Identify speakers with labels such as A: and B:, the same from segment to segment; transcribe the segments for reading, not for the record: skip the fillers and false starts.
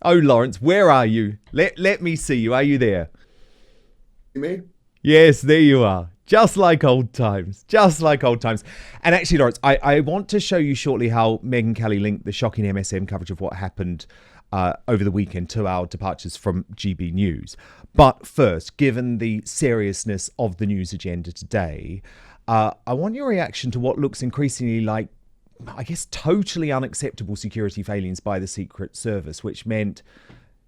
A: Oh, Laurence, where are you? Let me see you. Are you there?
B: Me?
A: Yes, there you are. Just like old times. Just like old times. And actually, Laurence, I want to show you shortly how Megyn Kelly linked the shocking MSM coverage of what happened over the weekend to our departures from GB News. But first, given the seriousness of the news agenda today, I want your reaction to what looks increasingly like, I guess, totally unacceptable security failings by the Secret Service, which meant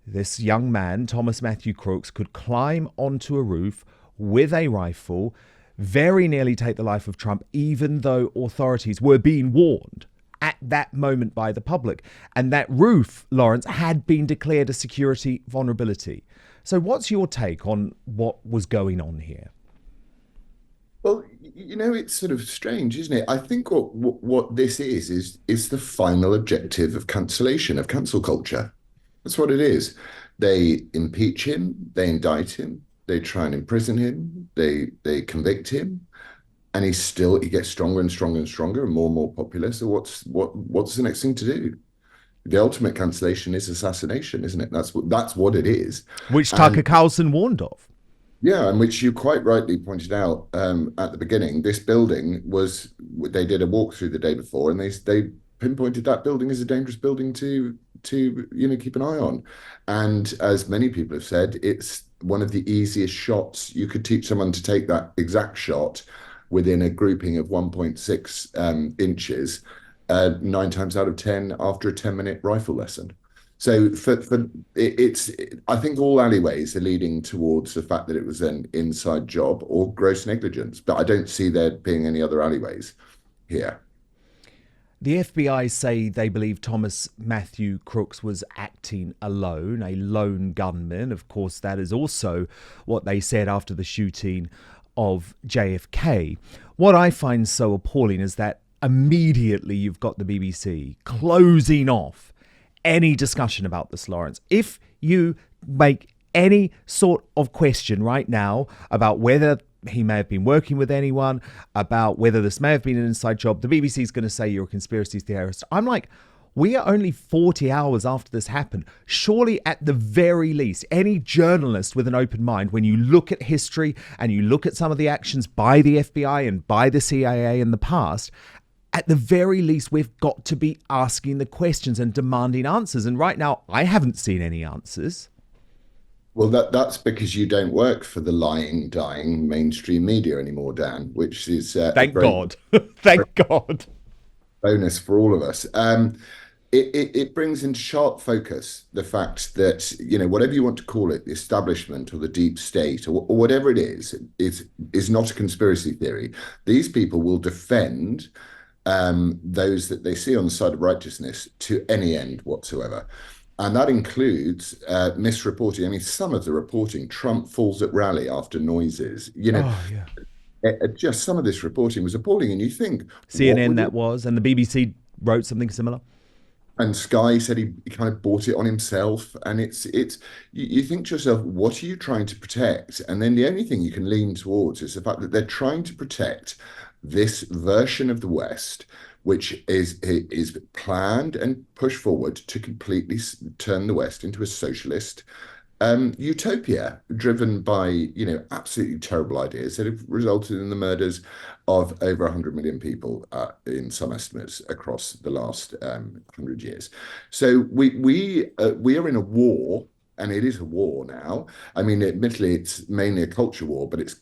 A: this young man, Thomas Matthew Crooks, could climb onto a roof with a rifle, very nearly take the life of Trump, even though authorities were being warned at that moment by the public. And that roof, Laurence, had been declared a security vulnerability. So what's your take on what was going on here?
B: Well, it's sort of strange, isn't it? I think what this is the final objective of cancellation, of cancel culture. That's what it is. They impeach him, they indict him, they try and imprison him, they convict him, and he gets stronger and stronger and stronger and more popular. So what's the next thing to do? The ultimate cancellation is assassination, isn't it? That's what it is.
A: Which
B: And
A: Tucker Carlson warned of.
B: yeah, and which you quite rightly pointed out at the beginning, this building they did a walkthrough the day before, and they pinpointed that building as a dangerous building to keep an eye on. And as many people have said, it's one of the easiest shots. You could teach someone to take that exact shot within a grouping of 1.6 inches, 9 times out of 10 after a 10-minute rifle lesson. So I think all alleyways are leading towards the fact that it was an inside job or gross negligence, but I don't see there being any other alleyways here.
A: The FBI say they believe Thomas Matthew Crooks was acting alone, a lone gunman. Of course, that is also what they said after the shooting of JFK. What I find so appalling is that immediately you've got the BBC closing off any discussion about this, Laurence. If you make any sort of question right now about whether he may have been working with anyone, about whether this may have been an inside job, the BBC is going to say you're a conspiracy theorist. I'm like, we are only 40 hours after this happened. Surely, at the very least, any journalist with an open mind, when you look at history and you look at some of the actions by the FBI and by the CIA in the past, at the very least, we've got to be asking the questions and demanding answers. And right now, I haven't seen any answers.
B: Well, that's because you don't work for the lying, dying mainstream media anymore, Dan, which is a
A: Thank
B: great
A: God. Thank God.
B: bonus for all of us. It brings into sharp focus the fact that, whatever you want to call it, the establishment or the deep state or whatever it is not a conspiracy theory. These people will defend those that they see on the side of righteousness to any end whatsoever. And that includes misreporting. I mean, some of the reporting, Trump falls at rally after noises,
A: Oh, yeah.
B: just some of this reporting was appalling. And you think, what
A: CNN
B: would
A: that
B: it?
A: was, and the BBC wrote something similar.
B: And Sky said he kind of bought it on himself. And you think to yourself, what are you trying to protect? And then the only thing you can lean towards is the fact that they're trying to protect this version of the West, which is planned and pushed forward to completely turn the West into a socialist utopia, driven by absolutely terrible ideas that have resulted in the murders of over 100 million people in some estimates across the last 100 years. So we are in a war, and it is a war now. I mean, admittedly, it's mainly a culture war, but it's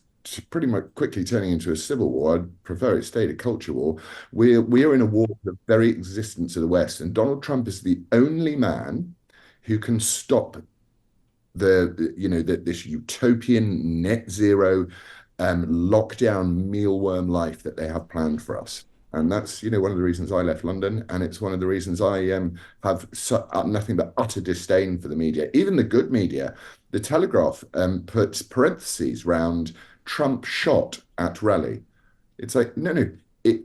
B: pretty much quickly turning into a civil war. I'd prefer it stayed a culture war. We are in a war for the very existence of the West, and Donald Trump is the only man who can stop this utopian net zero lockdown mealworm life that they have planned for us. And that's one of the reasons I left London, and it's one of the reasons I have nothing but utter disdain for the media, even the good media. The Telegraph puts parentheses round Trump shot at rally. It's like, no,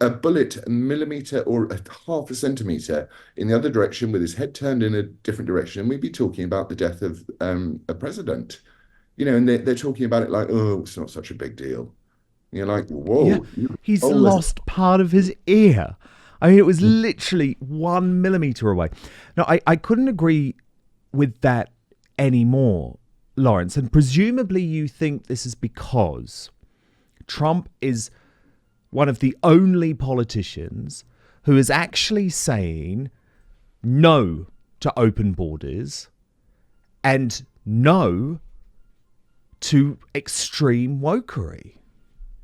B: a bullet a millimeter or a half a centimeter in the other direction with his head turned in a different direction, and we'd be talking about the death of a president. And they're talking about it like, oh, it's not such a big deal. You're like,
A: Yeah,
B: whoa,
A: he's
B: oh, this.
A: lost part of his ear. I mean, it was literally 1 millimeter away. Now, I couldn't agree with that anymore, Lawrence. And presumably you think this is because Trump is one of the only politicians who is actually saying no to open borders and no to extreme wokery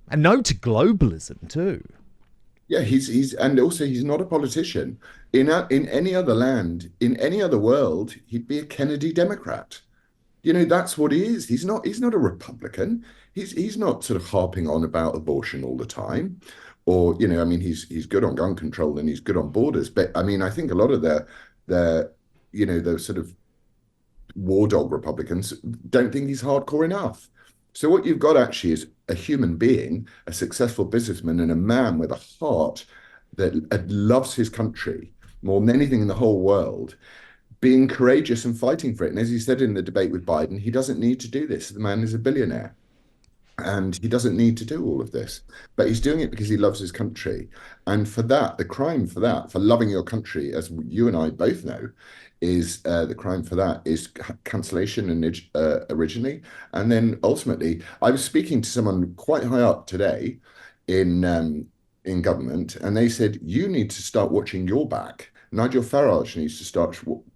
A: and no to globalism too.
B: Yeah, he's and also he's not a politician. In any other land, in any other world, he'd be a Kennedy Democrat. That's what he is. He's not a Republican. He's not sort of harping on about abortion all the time. Or, I mean, he's good on gun control and he's good on borders. But I mean, I think a lot of the sort of war dog Republicans don't think he's hardcore enough. So what you've got actually is a human being, a successful businessman, and a man with a heart that loves his country more than anything in the whole world, being courageous and fighting for it. And as he said in the debate with Biden, he doesn't need to do this. The man is a billionaire and he doesn't need to do all of this, but he's doing it because he loves his country. And for that, the crime for that, for loving your country, as you and I both know, is the crime for that is cancellation originally, and then ultimately, I was speaking to someone quite high up today in government, and they said you need to start watching your back. Nigel Farage needs to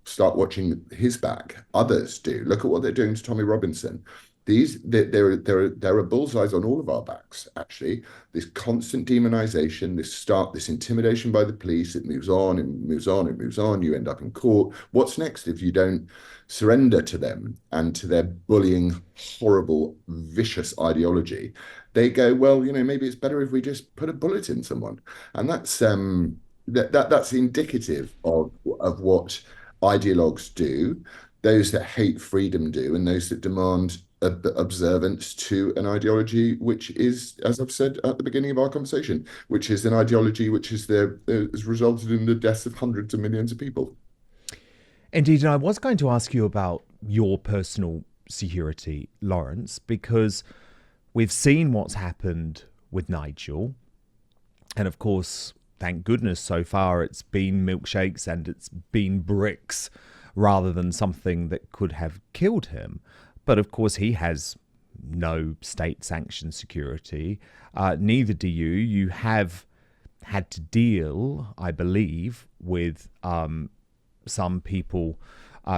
B: start watching his back. Others do. Look at what they're doing to Tommy Robinson. There are bullseyes on all of our backs, actually. This constant demonization, this intimidation by the police, it moves on, it moves on, it moves on. You end up in court. What's next if you don't surrender to them and to their bullying, horrible, vicious ideology? They go, well, maybe it's better if we just put a bullet in someone. And that's indicative of what ideologues do, those that hate freedom do, and those that demand observance to an ideology, which is, as I've said at the beginning of our conversation, which is an ideology which has resulted in the deaths of hundreds of millions of people.
A: Indeed, and I was going to ask you about your personal security, Lawrence, because we've seen what's happened with Nigel. And of course, thank goodness so far it's been milkshakes and it's been bricks rather than something that could have killed him. But of course, he has no state-sanctioned security. Neither do you. You have had to deal, I believe, with some people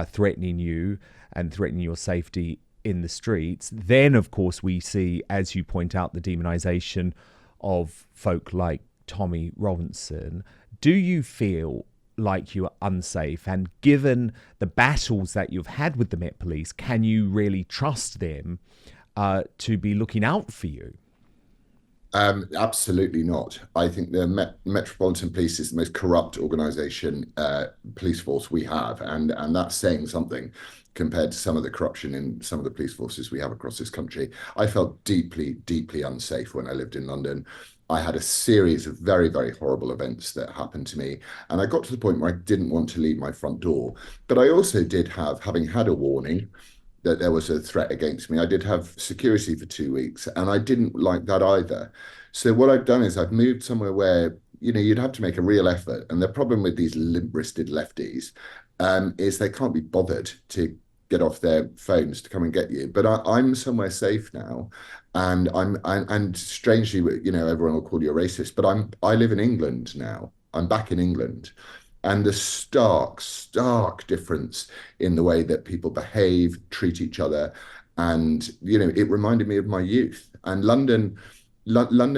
A: threatening you and threatening your safety in the streets. Then, of course, we see, as you point out, the demonization of folk like Tommy Robinson. Do you feel like you are unsafe? And given the battles that you've had with the Met Police, can you really trust them to be looking out for you?
B: Absolutely not. I think the Metropolitan Police is the most corrupt organisation, police force we have, and that's saying something compared to some of the corruption in some of the police forces we have across this country. I felt deeply, deeply unsafe when I lived in London. I had a series of very, very horrible events that happened to me, and I got to the point where I didn't want to leave my front door. But I also did have, having had a warning that there was a threat against me, I did have security for 2 weeks, and I didn't like that either. So what I've done is I've moved somewhere where, you'd have to make a real effort. And the problem with these limp-wristed lefties is they can't be bothered to get off their phones to come and get you. But I'm somewhere safe now, and and strangely, everyone will call you a racist, but I live in England now. I'm back in England, and the stark difference in the way that people behave, treat each other, and it reminded me of my youth. And London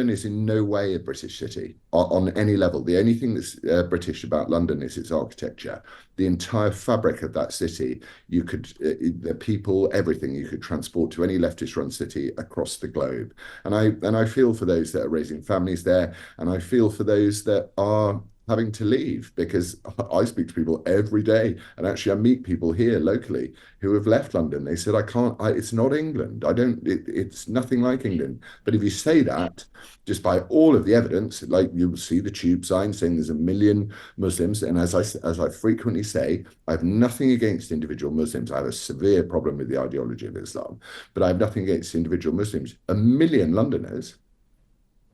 B: is in no way a British city on any level. The only thing that's British about London is its architecture. The entire fabric of that city, the people, everything you could transport to any leftist-run city across the globe. And I feel for those that are raising families there, and I feel for those that are having to leave, because I speak to people every day, and actually I meet people here locally who have left London. They said, it's not England. It's nothing like England. But if you say that, just by all of the evidence, like you'll see the tube sign saying there's 1 million Muslims. And as I frequently say, I have nothing against individual Muslims. I have a severe problem with the ideology of Islam, but I have nothing against individual Muslims. 1 million Londoners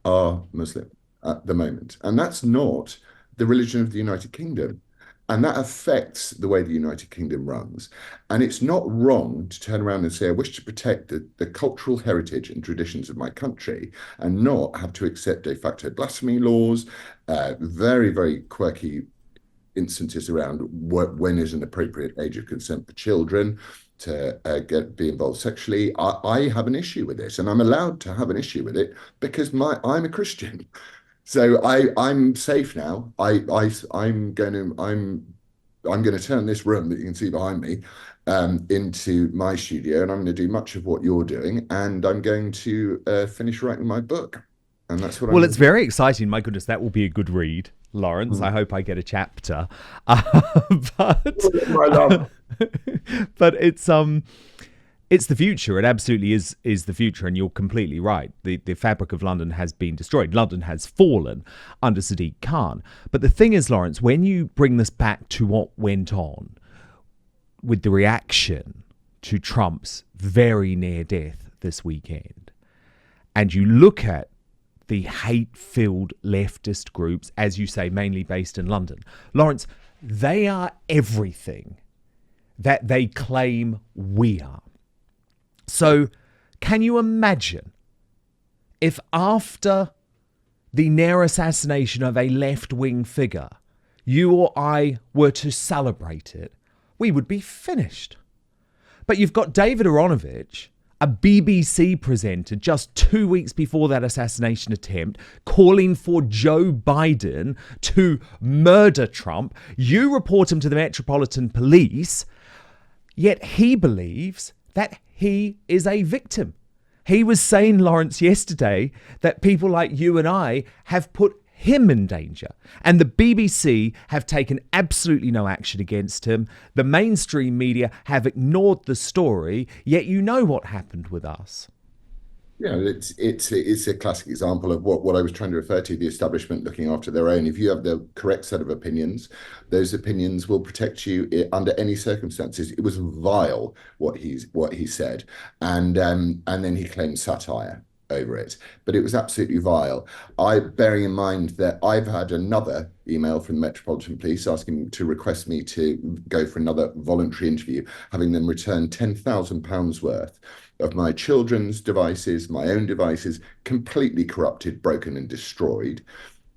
B: are Muslim at the moment. And that's not the religion of the United Kingdom. And that affects the way the United Kingdom runs. And it's not wrong to turn around and say, I wish to protect the cultural heritage and traditions of my country and not have to accept de facto blasphemy laws, very, very quirky instances around when is an appropriate age of consent for children to be involved sexually. I have an issue with this, and I'm allowed to have an issue with it because I'm a Christian. So I'm safe now. I'm going to turn this room that you can see behind me into my studio, and I'm going to do much of what you're doing, and I'm going to finish writing my book, and that's what I'm
A: Well,
B: going
A: it's
B: to do.
A: very exciting. My goodness, that will be a good read, Laurence. I
B: Mm.
A: hope I get a chapter. But
B: My love.
A: but it's the future. It absolutely is the future, and you're completely right. The fabric of London has been destroyed. London has fallen under Sadiq Khan. But the thing is, Laurence, when you bring this back to what went on with the reaction to Trump's very near death this weekend, and you look at the hate-filled leftist groups, as you say, mainly based in London, Laurence, they are everything that they claim we are. So, can you imagine if after the near assassination of a left-wing figure, you or I were to celebrate it, we would be finished. But you've got David Aronovich, a BBC presenter, just 2 weeks before that assassination attempt, calling for Joe Biden to murder Trump. You report him to the Metropolitan Police, yet he believes that he is a victim. He was saying, Laurence, yesterday that people like you and I have put him in danger. And the BBC have taken absolutely no action against him. The mainstream media have ignored the story, yet you know what happened with us.
B: Yeah, it's a classic example of what I was trying to refer to, the establishment looking after their own. If you have the correct set of opinions, those opinions will protect you under any circumstances. It was vile what he said, and then he claimed satire over it, but it was absolutely vile. Bearing in mind that I've had another email from the Metropolitan Police asking to request me to go for another voluntary interview, having them return £10,000 worth of my children's devices, my own devices, completely corrupted, broken, and destroyed.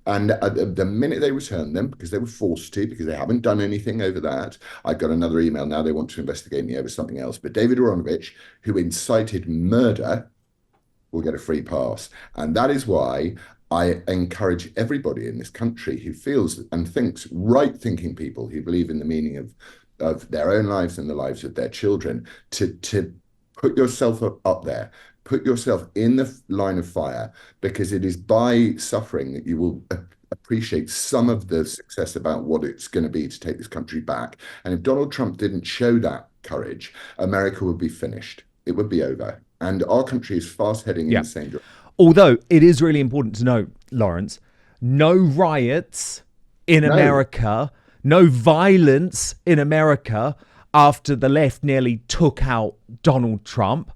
B: And the minute they returned them, because they were forced to, because they haven't done anything over that, I got another email now. They want to investigate me over something else. But David Aronovich, who incited murder, will get a free pass. And that is why I encourage everybody in this country who feels and thinks, right thinking people who believe in the meaning of their own lives and the lives of their children, to put yourself up there, put yourself in the line of fire, because it is by suffering that you will appreciate some of the success about what it's going to be to take this country back. And if Donald Trump didn't show that courage, America would be finished. It would be over. And our country is fast heading in
A: Yeah.
B: the same direction.
A: Although it is really important to note, Laurence, no riots in
B: No,
A: America, no violence in America after the left nearly took out Donald Trump.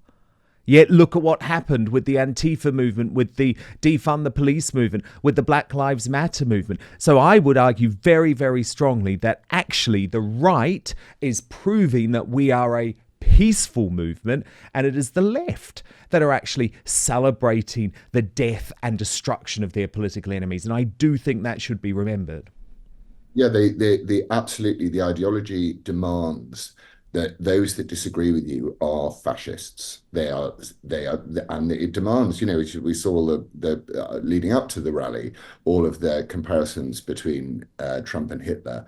A: Yet look at what happened with the Antifa movement, with the defund the police movement, with the Black Lives Matter movement. So I would argue very, very strongly that actually the right is proving that we are a peaceful movement, and it is the left that are actually celebrating the death and destruction of their political enemies. And I do think that should be remembered.
B: yeah, they absolutely, the ideology demands that those that disagree with you are fascists. They are, and it demands. We saw the leading up to the rally, all of the comparisons between Trump and Hitler.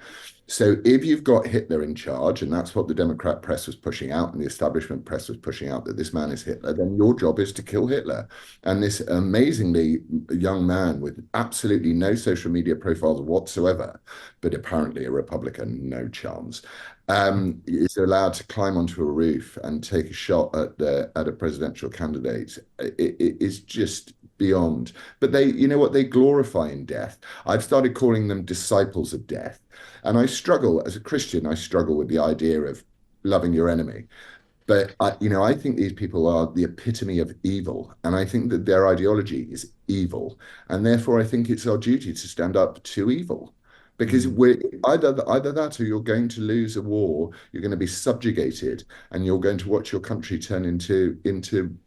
B: So if you've got Hitler in charge, and that's what the Democrat press was pushing out, and the establishment press was pushing out, that this man is Hitler, then your job is to kill Hitler. And this amazingly young man with absolutely no social media profiles whatsoever, but apparently a Republican, no chance, is allowed to climb onto a roof and take a shot at a presidential candidate. It is just beyond. But you know what? They glorify in death. I've started calling them disciples of death. And I struggle, as a Christian, I struggle with the idea of loving your enemy. But I think these people are the epitome of evil, and I think that their ideology is evil, and therefore I think it's our duty to stand up to evil, because we're either that or you're going to lose a war, you're going to be subjugated, and you're going to watch your country turn into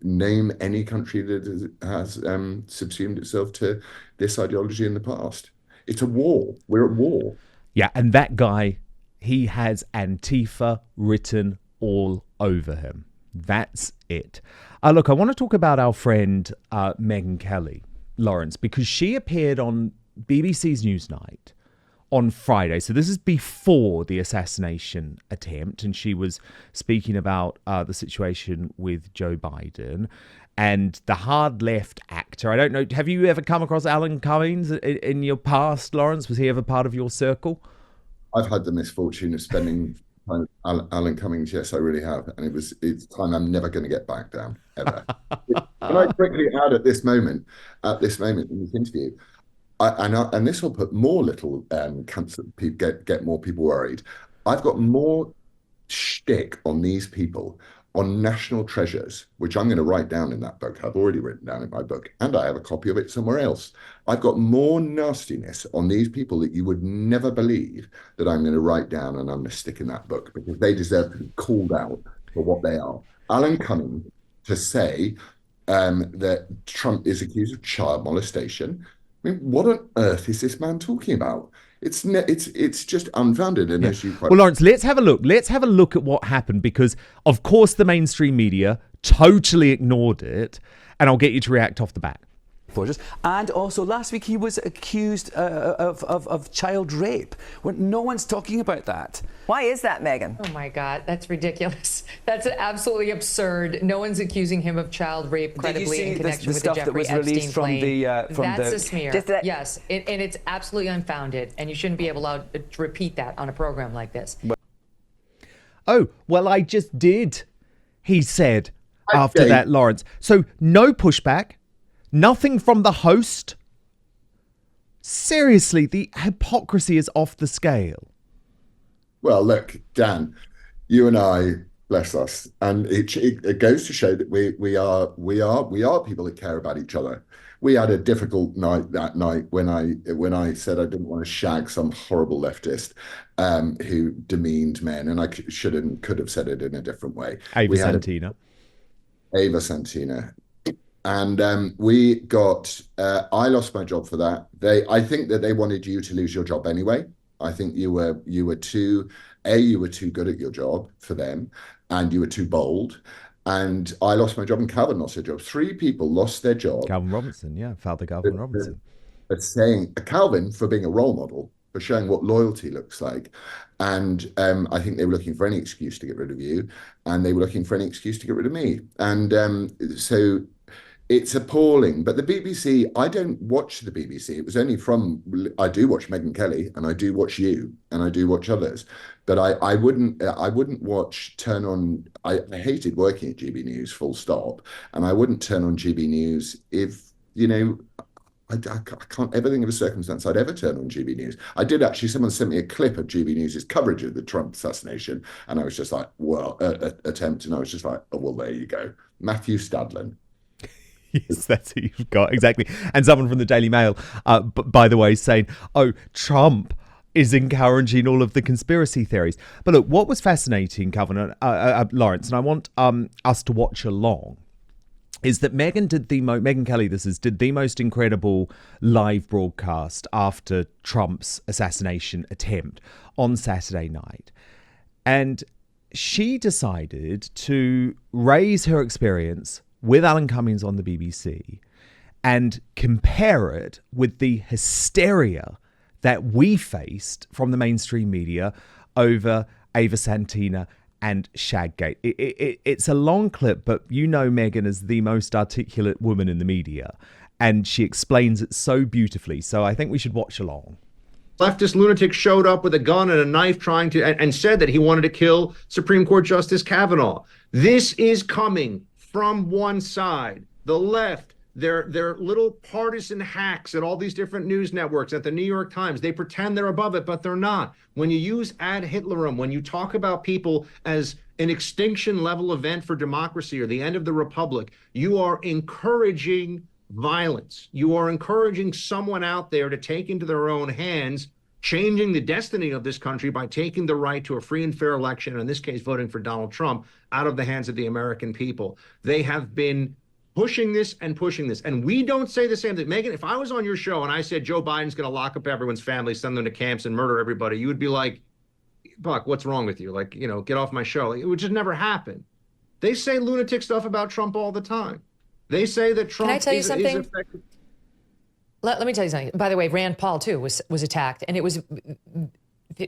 B: name any country that has subsumed itself to this ideology in the past. It's a war. We're at war.
A: Yeah, and that guy, he has Antifa written all over him. That's it. Look, I want to talk about our friend Megyn Kelly, Laurence, because she appeared on BBC's Newsnight on Friday. So this is before the assassination attempt, and she was speaking about the situation with Joe Biden and the hard left actor. I don't know, have you ever come across Alan Cummings in your past, Laurence? Was he ever part of your circle?
B: I've had the misfortune of spending time with Alan Cummings. Yes, I really have, and it's time I'm never going to get back down ever. Can I quickly add at this moment in this interview, and this will put more little cancer get more people worried. I've got more shtick on these people on national treasures, which I'm going to write down in that book. I've already written down in my book, and I have a copy of it somewhere else. I've got more nastiness on these people that you would never believe that I'm going to write down, and I'm going to stick in that book because they deserve to be called out for what they are. Alan Cumming, to say that Trump is accused of child molestation. I mean, what on earth is this man talking about? It's just unfounded. And as you quite
A: well, Laurence, let's have a look. Let's have a look at what happened, because of course the mainstream media totally ignored it, and I'll get you to react off the bat.
C: And also last week he was accused of child rape. No one's talking about that.
D: Why is that, Megyn?
E: Oh my God, that's ridiculous. That's absolutely absurd. No one's accusing him of child rape credibly in connection with the Jeffrey Epstein plane. That's a smear. Yes, and it's absolutely unfounded, and you shouldn't be allowed to repeat that on a program like this.
A: Oh, well, I just did, he said after that, Laurence. So no pushback. Nothing from the host. Seriously, the hypocrisy is off the scale.
B: Well, look, Dan, you and I, bless us, and it goes to show that we are people that care about each other. We had a difficult night that night when I said I didn't want to shag some horrible leftist who demeaned men, and I could have said it in a different way.
A: Ava
B: Santina. And we got, I lost my job for that. I think that they wanted you to lose your job anyway. I think you were too good at your job for them, and you were too bold. And I lost my job, and Calvin lost their job. 3 people lost their job.
A: Calvin Robinson, yeah, Father Calvin Robinson.
B: But saying Calvin for being a role model, for showing what loyalty looks like. And I think they were looking for any excuse to get rid of you, and they were looking for any excuse to get rid of me. And so it's appalling. But the BBC, I don't watch the BBC. It was only I do watch Megyn Kelly, and I do watch you, and I do watch others. But I wouldn't turn on. I hated working at GB News, full stop. And I wouldn't turn on GB News if, I can't ever think of a circumstance I'd ever turn on GB News. I did actually, someone sent me a clip of GB News' coverage of the Trump assassination, and I was just like, well, attempt, and I was just like, oh, well, there you go. Matthew Stadlen.
A: Yes, that's who you've got, exactly. And someone from the Daily Mail, by the way, saying, oh, Trump is encouraging all of the conspiracy theories. But look, what was fascinating, Laurence, and I want us to watch along, is that Megyn Kelly did the most incredible live broadcast after Trump's assassination attempt on Saturday night. And she decided to raise her experience with Alan Cummings on the BBC and compare it with the hysteria that we faced from the mainstream media over Ava Santina and Shaggate. It's a long clip, but Megyn is the most articulate woman in the media, and she explains it so beautifully. So I think we should watch along.
F: Leftist lunatic showed up with a gun and a knife trying to, and said that he wanted to kill Supreme Court Justice Kavanaugh. This is coming from one side, the left. They're little partisan hacks at all these different news networks, at the New York Times. They pretend they're above it, but they're not. When you use ad Hitlerum, when you talk about people as an extinction level event for democracy or the end of the republic, you are encouraging violence. You are encouraging someone out there to take into their own hands, changing the destiny of this country by taking the right to a free and fair election, and in this case, voting for Donald Trump, out of the hands of the American people. They have been pushing this and pushing this. And we don't say the same thing. Megyn, if I was on your show and I said Joe Biden's going to lock up everyone's family, send them to camps and murder everybody, you would be like, Buck, what's wrong with you? Like, get off my show. Like, it would just never happen. They say lunatic stuff about Trump all the time. They say that Trump
E: Can I tell you something?
F: effective.
E: Let me tell you something. By the way, Rand Paul, too, was attacked. And it was,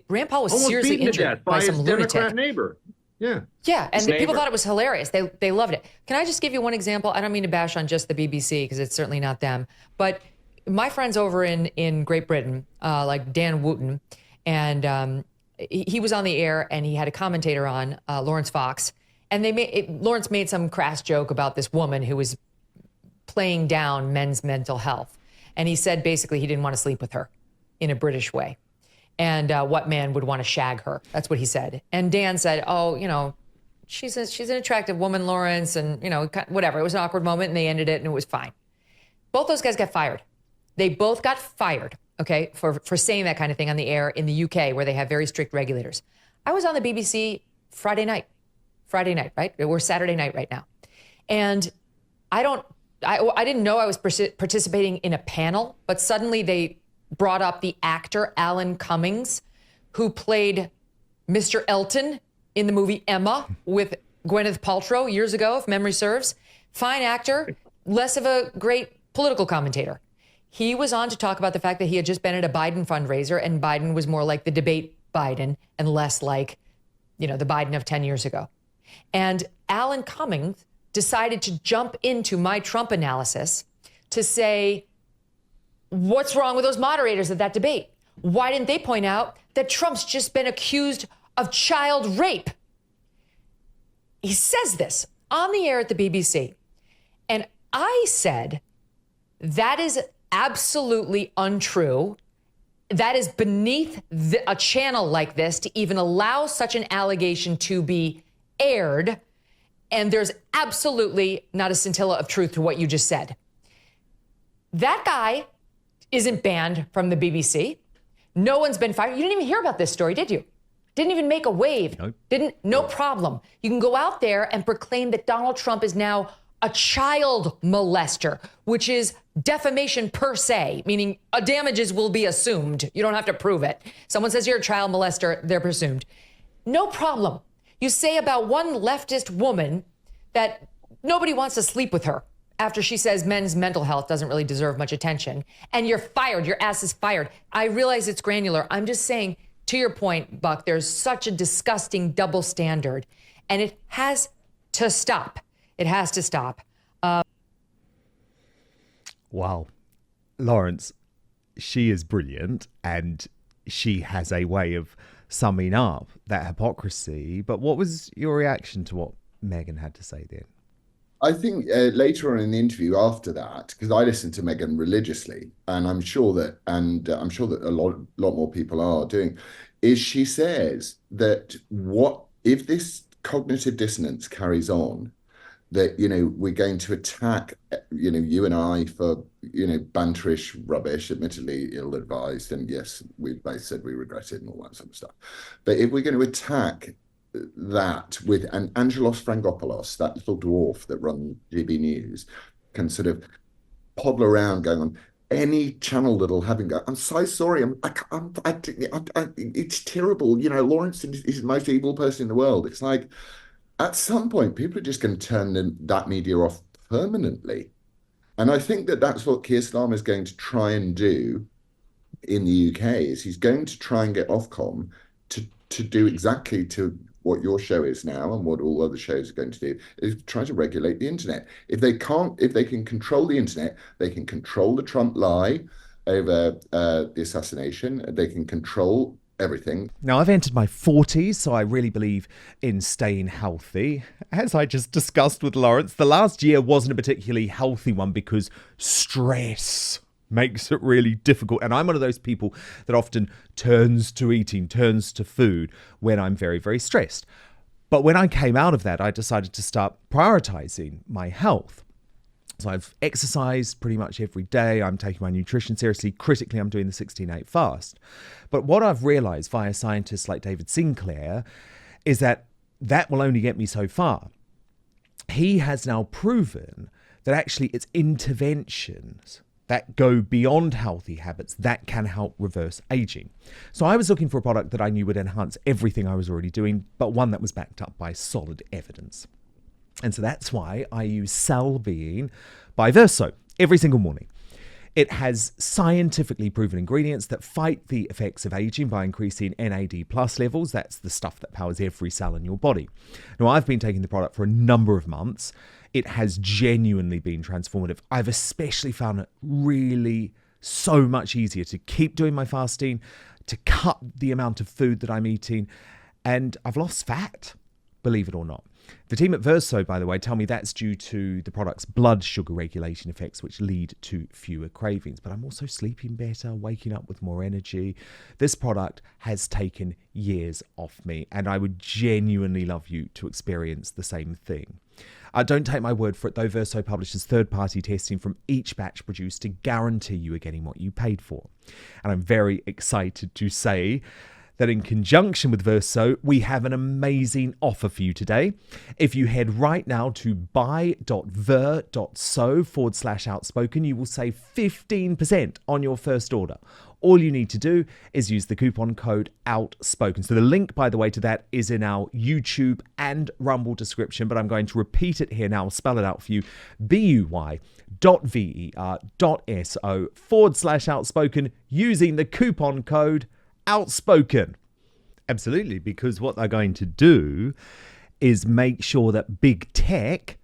E: Rand Paul was
F: Almost
E: seriously injured by some
F: his
E: lunatic.
F: Democrat neighbor. Yeah.
E: Yeah, and people thought it was hilarious. They loved it. Can I just give you one example? I don't mean to bash on just the BBC, because it's certainly not them. But my friends over in Great Britain, like Dan Wootton, and he was on the air, and he had a commentator on, Laurence Fox. And Laurence made some crass joke about this woman who was playing down men's mental health. And he said basically he didn't want to sleep with her in a British way. And what man would want to shag her? That's what he said. And Dan said, oh, she's an attractive woman, Laurence, and, whatever. It was an awkward moment, and they ended it, and it was fine. Both those guys got fired. They both got fired, okay, for saying that kind of thing on the air in the UK, where they have very strict regulators. I was on the BBC Friday night, right? We're Saturday night right now. And I didn't know I was participating in a panel, but suddenly they brought up the actor Alan Cummings, who played Mr. Elton in the movie Emma with Gwyneth Paltrow years ago, if memory serves. Fine actor, less of a great political commentator. He was on to talk about the fact that he had just been at a Biden fundraiser, and Biden was more like the debate Biden and less like, the Biden of 10 years ago. And Alan Cummings decided to jump into my Trump analysis to say, what's wrong with those moderators at that debate? Why didn't they point out that Trump's just been accused of child rape? He says this on the air at the BBC. And I said, that is absolutely untrue. That is beneath a channel like this to even allow such an allegation to be aired. And there's absolutely not a scintilla of truth to what you just said. That guy isn't banned from the BBC. No one's been fired. You didn't even hear about this story, did you? Didn't even make a wave.
A: Nope.
E: No problem. You can go out there and proclaim that Donald Trump is now a child molester, which is defamation per se, meaning damages will be assumed. You don't have to prove it. Someone says you're a child molester, they're presumed. No problem. You say about one leftist woman that nobody wants to sleep with her after she says men's mental health doesn't really deserve much attention, and you're fired, your ass is fired. I realize it's granular. I'm just saying, to your point, Buck, there's such a disgusting double standard, and it has to stop. It has to stop.
A: Wow. Laurence, she is brilliant, and she has a way of summing up that hypocrisy. But what was your reaction to what Megyn had to say then?
B: I think later on in the interview after that, because I listened to Megyn religiously, and I'm sure that a lot more people are doing, is she says that what if this cognitive dissonance carries on, that we're going to attack you and I for banterish rubbish, admittedly ill-advised, and yes, we both said we regret it and all that sort of stuff. But if we're going to attack that with an Angelos Frangopoulos, that little dwarf that runs GB News, can sort of poddle around going on any channel that'll have him go, I'm so sorry, it's terrible, Laurence is the most evil person in the world. It's like, at some point, people are just going to turn that media off permanently. And I think that that's what Keir Starmer is going to try and do in the UK, is he's going to try and get Ofcom to do exactly to what your show is now and what all other shows are going to do, is try to regulate the internet. If they can control the internet, they can control the Trump lie over the assassination, they can control everything.
A: Now, I've entered my 40s, so I really believe in staying healthy. As I just discussed with Laurence, the last year wasn't a particularly healthy one because stress makes it really difficult. And I'm one of those people that often turns to food when I'm very, very stressed. But when I came out of that, I decided to start prioritizing my health. So I've exercised pretty much every day. I'm taking my nutrition seriously. Critically, I'm doing the 16-8 fast. But what I've realized via scientists like David Sinclair is that will only get me so far. He has now proven that actually it's interventions that go beyond healthy habits that can help reverse aging. So I was looking for a product that I knew would enhance everything I was already doing, but one that was backed up by solid evidence. And so that's why I use Cellbeing by Verso every single morning. It has scientifically proven ingredients that fight the effects of aging by increasing NAD+ levels. That's the stuff that powers every cell in your body. Now, I've been taking the product for a number of months. It has genuinely been transformative. I've especially found it really so much easier to keep doing my fasting, to cut the amount of food that I'm eating, and I've lost fat, believe it or not. The team at Verso, by the way, tell me that's due to the product's blood sugar regulation effects, which lead to fewer cravings. But I'm also sleeping better, waking up with more energy. This product has taken years off me, and I would genuinely love you to experience the same thing. Don't take my word for it, though. Verso publishes third-party testing from each batch produced to guarantee you are getting what you paid for. And I'm very excited to say that in conjunction with Verso, we have an amazing offer for you today. If you head right now to buy.ver.so/outspoken, you will save 15% on your first order. All you need to do is use the coupon code OUTSPOKEN. So the link, by the way, to that is in our YouTube and Rumble description, but I'm going to repeat it here now. I'll spell it out for you. buy.ver.so/outspoken using the coupon code Outspoken. Absolutely, because what they're going to do is make sure that big tech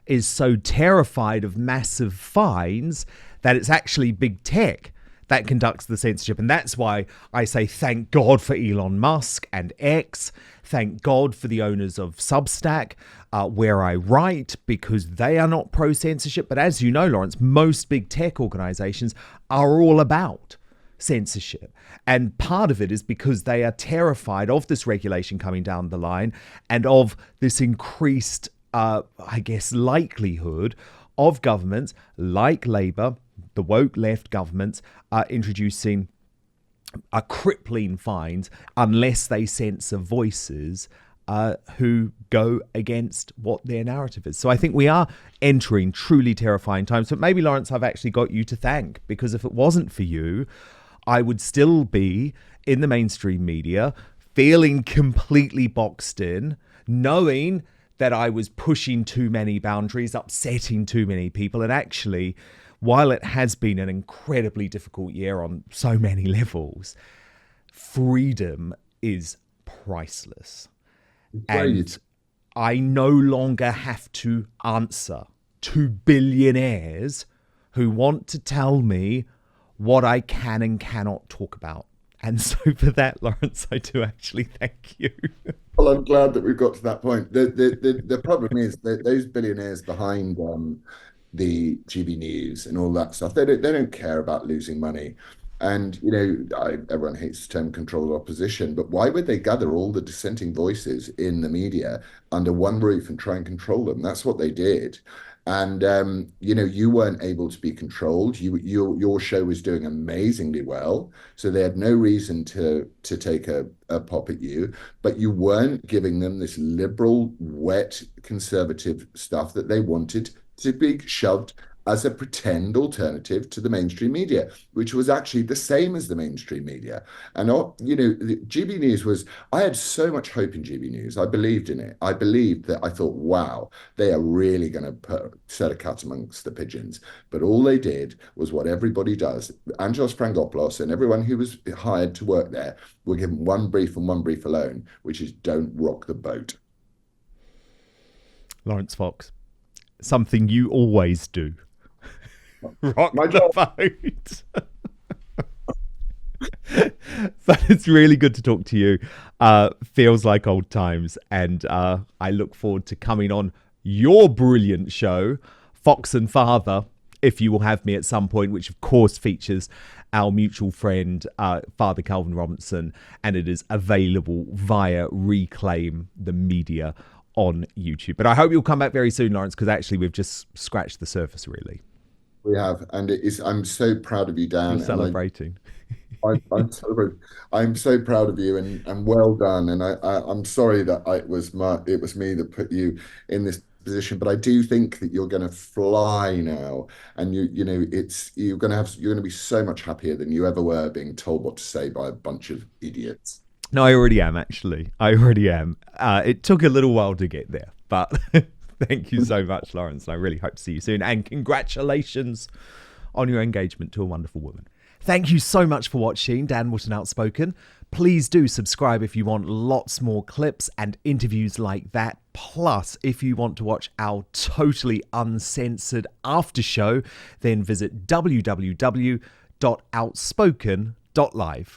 A: is so terrified of massive fines that it's actually big tech that conducts the censorship. And that's why I say thank God for Elon Musk and X. Thank God for the owners of Substack, where I write, because they are not pro-censorship. But as you know, Laurence, most big tech organizations are all about censorship. And part of it is because they are terrified of this regulation coming down the line and of this increased, likelihood of governments like Labour, the woke left governments, introducing crippling fines unless they censor voices who go against what their narrative is. So I think we are entering truly terrifying times. But maybe, Laurence, I've actually got you to thank, because if it wasn't for you, I would still be in the mainstream media, feeling completely boxed in, knowing that I was pushing too many boundaries, upsetting too many people. And actually, while it has been an incredibly difficult year on so many levels, freedom is priceless. And I no longer have to answer to billionaires who want to tell me what I can and cannot talk about. And so for that, Laurence, I do actually thank you.
B: Well, I'm glad that we've got to that point. The problem is that those billionaires behind the GB News and all that stuff, they don't care about losing money. And, everyone hates the term controlled opposition, but why would they gather all the dissenting voices in the media under one roof and try and control them? That's what they did. And, you weren't able to be controlled. Your show was doing amazingly well. So they had no reason to take a pop at you, but you weren't giving them this liberal, wet, conservative stuff that they wanted to be shoved as a pretend alternative to the mainstream media, which was actually the same as the mainstream media. And, the GB News I had so much hope in GB News. I believed in it. I thought, wow, they are really going to set a cat amongst the pigeons. But all they did was what everybody does. Angelos Frangopoulos and everyone who was hired to work there were given one brief and one brief alone, which is don't rock the boat.
A: Laurence Fox, something you always do. Rock the boat. But it's really good to talk to you. Feels like old times. And I look forward to coming on your brilliant show, Fox and Father, if you will have me at some point, which of course features our mutual friend, Father Calvin Robinson. And it is available via Reclaim the Media on YouTube. But I hope you'll come back very soon, Laurence, because actually we've just scratched the surface, really.
B: We have, and I'm so proud of you, Dan.
A: You're celebrating.
B: I'm celebrating. I'm so proud of you, and well done. And I'm sorry that it was me that put you in this position, but I do think that you're going to fly now, and you're going to be so much happier than you ever were being told what to say by a bunch of idiots.
A: No, I already am, actually. I already am. It took a little while to get there, but thank you so much, Laurence. And I really hope to see you soon. And congratulations on your engagement to a wonderful woman. Thank you so much for watching Dan Wootton Outspoken. Please do subscribe if you want lots more clips and interviews like that. Plus, if you want to watch our totally uncensored after show, then visit www.outspoken.live.